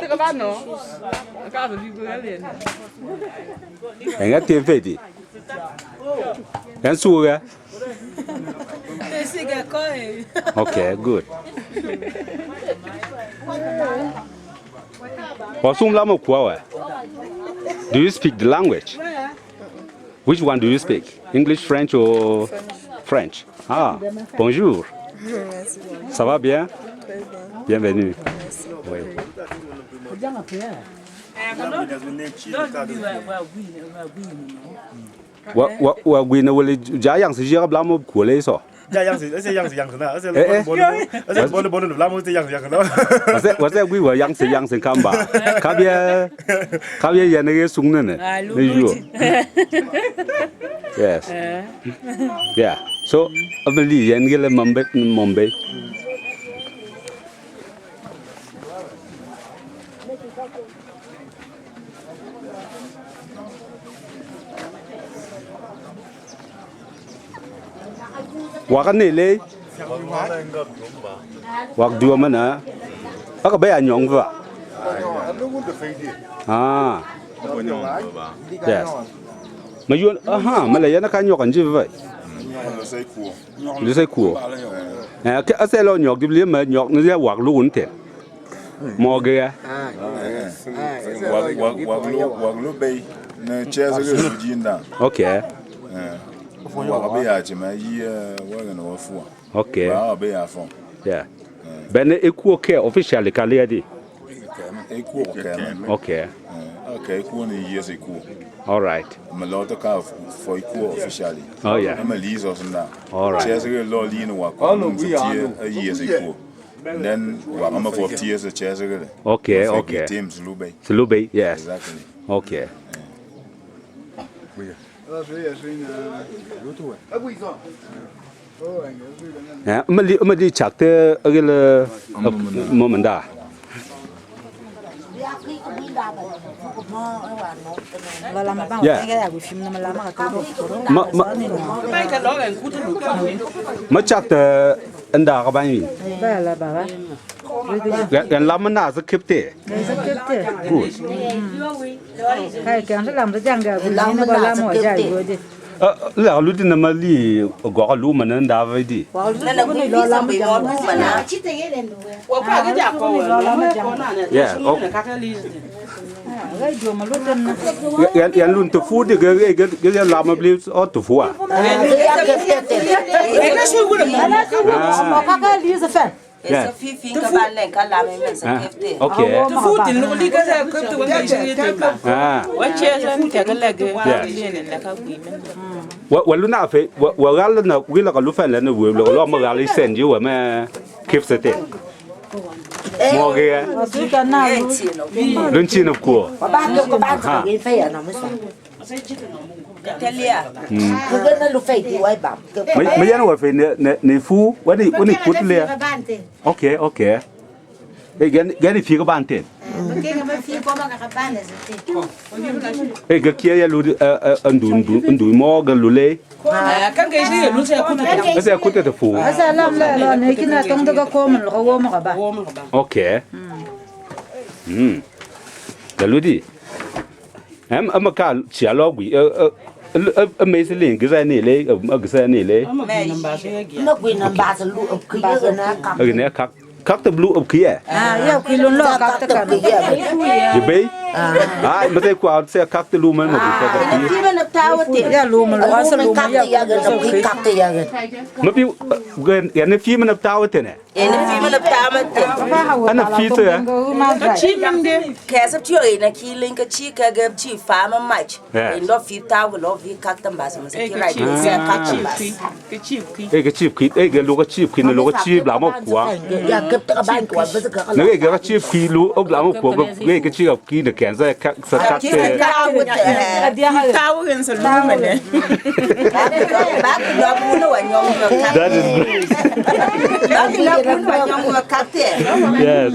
这个班喏，干子就不要脸。人家电费的，人数个。是个高诶。Okay, good. 我送那么苦啊 Do you speak the language? Which one do you speak? English, French or French? Ah, bonjour. Ça va bien? Bienvenue. Oui.我为了家样是要那么苦嘞说。这样子，而且样子样子呢，而且我那么这样子样子呢。我在为我样子看吧，卡边也那个送的呢，那有。Yes. Yeah. So, abeli yang gila Mumbai. Wakan nilai. Wak dua mana? Aku bayar nyong ba? Ah. Yes. Mayun, aha, Malaya nak nyok anji ba? Lu sai ku. Ke asal lo nyok di beli ma nyok ni dia wak lu unte. Mo ge. Wak lu bay na cheza ge sujinda. Okay. Wak bay a chima yi wa ga no fu. Okay. Ba bay a fon. Yeah. Ben eku ke officially kalia di. Eku ke. Okay. Okay, eku ni yes eku. All right. I'm a lot of car for equal officially. Oh yeah. I'm a lease or something. All right. Chairs are law lean work. A year's equal. Then I'm a 4 years of chairs. Okay, okay. Teams Lube. Lube, yes. Exactly. Okay. Yeah, mali chakte agil momenta. Macak te anda kapan ini? Yang lama nak sekipte. Good. Kayak yang dalam tu jangan guna ni lama aja itu. Lalu di nama li gua lu mana anda di? Yeah. Yang lun tu food dia lama beli oh tu food. Essa fifinha cabalé, calama imensa, kefte. Okay. Tu food in loli ka sa ko tu wanga shi te ba. Wace sa mu ta galla ga ne la ka gwi men. Wa lu na fe wa gal na wi la ka lu fan la na wi lo ma gal sen ju wa ma kif se te. Mo ge. Lun chi na ko. Ba ba ge fe ya na mo sa. Telia. Ku ga na lu fe ti wai ba. Mấy anh ngồi phải nè phu, vấn đề cút liền. Okay, okay. Cái này phi các bạn tiền. Cái kia ya lu anh đuổi mò cái lu lê. Cái gì lu sẽ cút. Cái sẽ cút cái phu. Asa lam la này kia na tông đó có mình lo wo mà ba. Okay. Cái lu đi. Em cả chia lo quỷ mấy cái liền cái này lấy ở cái này lấy. Nó quyền nằm ba sẽ lụ cái gì na cặp. Cái này khác tập lụ kia. Yêu khi luôn lo cặp tất cả. Gì vậy? Mà thấy qua sẽ khác tập lụ mà một cái cái gì mà nạp thao thì ya lụ mà lo sẽ lụ mà ya gần nạp cái cặp thì ya gần. Mà bị cái này phim mà nạp tao thế này. Cái phim mà nạp thao mà thì. Anh nạp phim thôi à? Chi mình đi. Cái sắp chưa ấy là khi lên cái chi cái game chi phá mà match. Nó phim tao cái nó phim cắt tầm bát mà sẽ cái này sẽ cắt tầm bát. Cái chip khí. Cái chip khí, cái lúa cái chip khí nó lúa cái chip làm một quả. Ya cấp tất cả ban của bây giờ cái. Nếu cái chip khí lúa ông làm một quả, cái chip khí nó kén ra cắt cái. Tao gần sẽ lúa mình đấy. Bác nó muốn nó nhong nó cắt. That is. Bác nó muốn nó nhong nó cắt thế. Yes.